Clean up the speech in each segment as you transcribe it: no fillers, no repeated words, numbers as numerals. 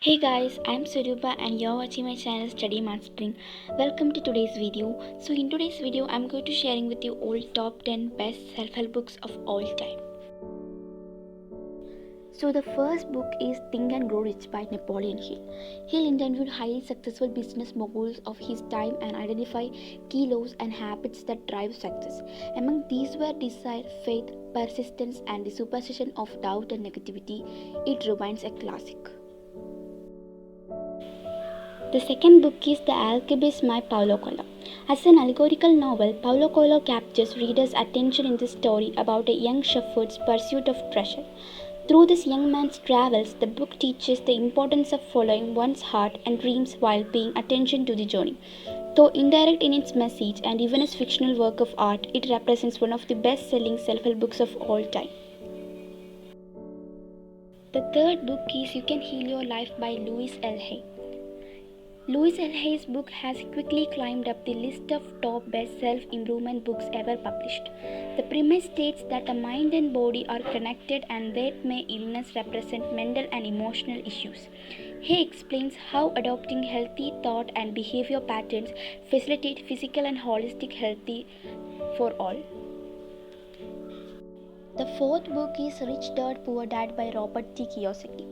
Hey guys, I'm Surupa and you're watching my channel Study Mastering. Welcome to today's video. So in today's video, I'm going to sharing with you all top 10 best self-help books of all time. So the first book is Think and Grow Rich by Napoleon Hill. Hill interviewed highly successful business moguls of his time and identified key laws and habits that drive success. Among these were desire, faith, persistence, and the superstition of doubt and negativity. It remains a classic. The second book is The Alchemist by Paulo Coelho. As an allegorical novel, Paulo Coelho captures readers' attention in this story about a young shepherd's pursuit of treasure. Through this young man's travels, the book teaches the importance of following one's heart and dreams while paying attention to the journey. Though indirect in its message and even as fictional work of art, it represents one of the best-selling self-help books of all time. The third book is You Can Heal Your Life by Louise L. Hay. Louise L. Hay's book has quickly climbed up the list of top best self-improvement books ever published. The premise states that the mind and body are connected and that may illness represent mental and emotional issues. Hay explains how adopting healthy thought and behavior patterns facilitate physical and holistic health for all. The fourth book is Rich Dad Poor Dad by Robert T. Kiyosaki.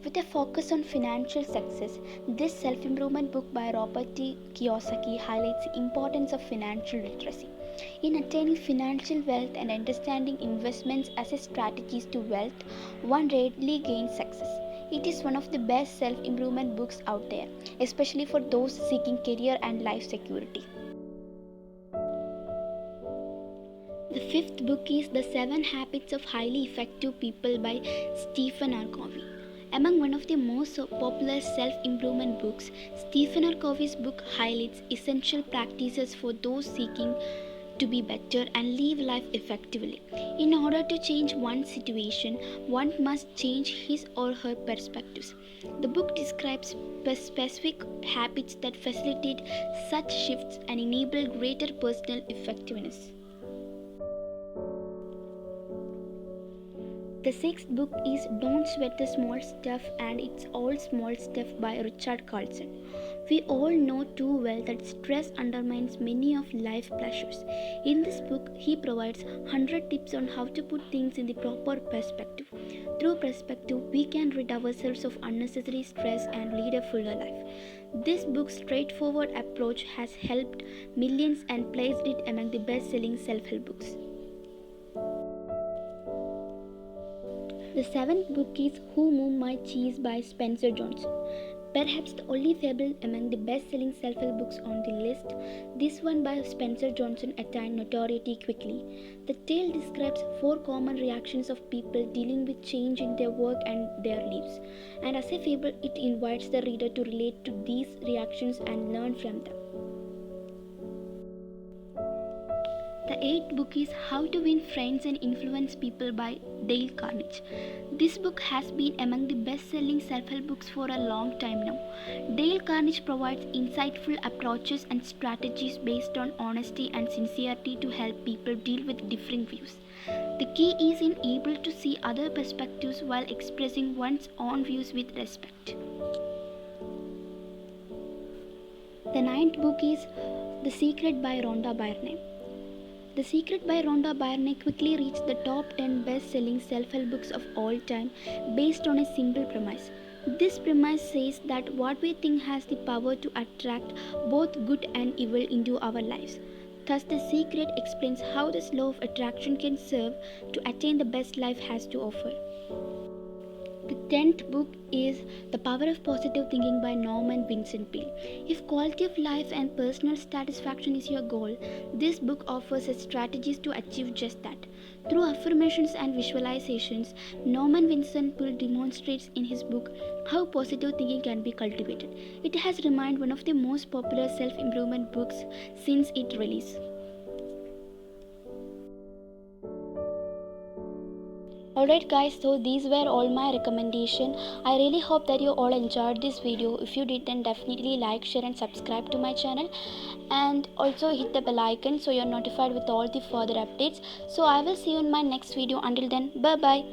With a focus on financial success, this self-improvement book by Robert T. Kiyosaki highlights the importance of financial literacy. In attaining financial wealth and understanding investments as a strategies to wealth, one rarely gains success. It is one of the best self-improvement books out there, especially for those seeking career and life security. The fifth book is The 7 Habits of Highly Effective People by Stephen R. Covey. Among one of the most popular self-improvement books, Stephen R. Covey's book highlights essential practices for those seeking to be better and live life effectively. In order to change one's situation, one must change his or her perspectives. The book describes specific habits that facilitate such shifts and enable greater personal effectiveness. The sixth book is Don't Sweat the Small Stuff and It's All Small Stuff by Richard Carlson. We all know too well that stress undermines many of life's pleasures. In this book, he provides 100 tips on how to put things in the proper perspective. Through perspective, we can rid ourselves of unnecessary stress and lead a fuller life. This book's straightforward approach has helped millions and placed it among the best-selling self-help books. The seventh book is Who Moved My Cheese by Spencer Johnson. Perhaps the only fable among the best-selling self-help books on the list, this one by Spencer Johnson attained notoriety quickly. The tale describes 4 common reactions of people dealing with change in their work and their lives. And as a fable, it invites the reader to relate to these reactions and learn from them. The eighth book is How to Win Friends and Influence People by Dale Carnegie. This book has been among the best-selling self-help books for a long time now. Dale Carnegie provides insightful approaches and strategies based on honesty and sincerity to help people deal with differing views. The key is in able to see other perspectives while expressing one's own views with respect. The ninth book is The Secret by Rhonda Byrne. The Secret by Rhonda Byrne quickly reached the top 10 best-selling self-help books of all time based on a simple premise. This premise says that what we think has the power to attract both good and evil into our lives. Thus, The Secret explains how this law of attraction can serve to attain the best life has to offer. The 10th book is The Power of Positive Thinking by Norman Vincent Peale. If quality of life and personal satisfaction is your goal, this book offers strategies to achieve just that. Through affirmations and visualizations, Norman Vincent Peale demonstrates in his book how positive thinking can be cultivated. It has remained one of the most popular self-improvement books since its release. Alright guys, so these were all my recommendation. I really hope that you all enjoyed this video. If you did, then definitely like, share and subscribe to my channel, and also hit the bell icon so you're notified with all the further updates. So I will see you in my next video. Until then, bye bye.